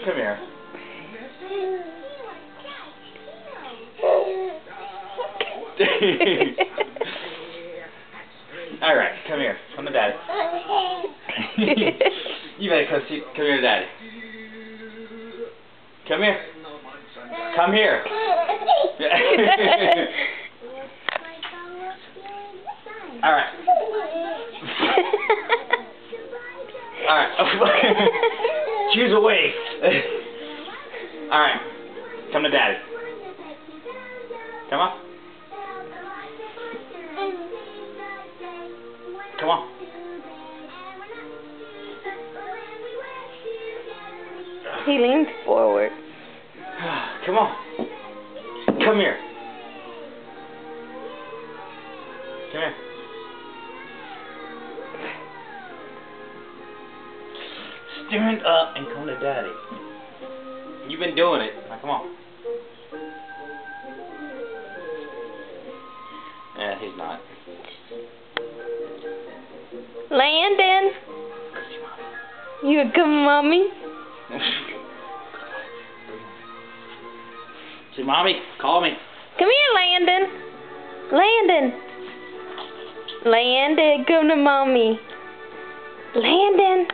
Come here. Alright, come here. Come to Daddy. You better come here to Daddy. Come here. Come here. Alright. Alright. Choose a way. Alright. Come to Daddy. Come on. Come on. He leans forward. Come on. Come here. Come here. Stand up and come to Daddy. You've been doing it. Now come on. Yeah, he's not. Landon! You come, Mommy? Say, Mommy, call me. Come here, Landon. Landon. Landon, come to Mommy. Landon.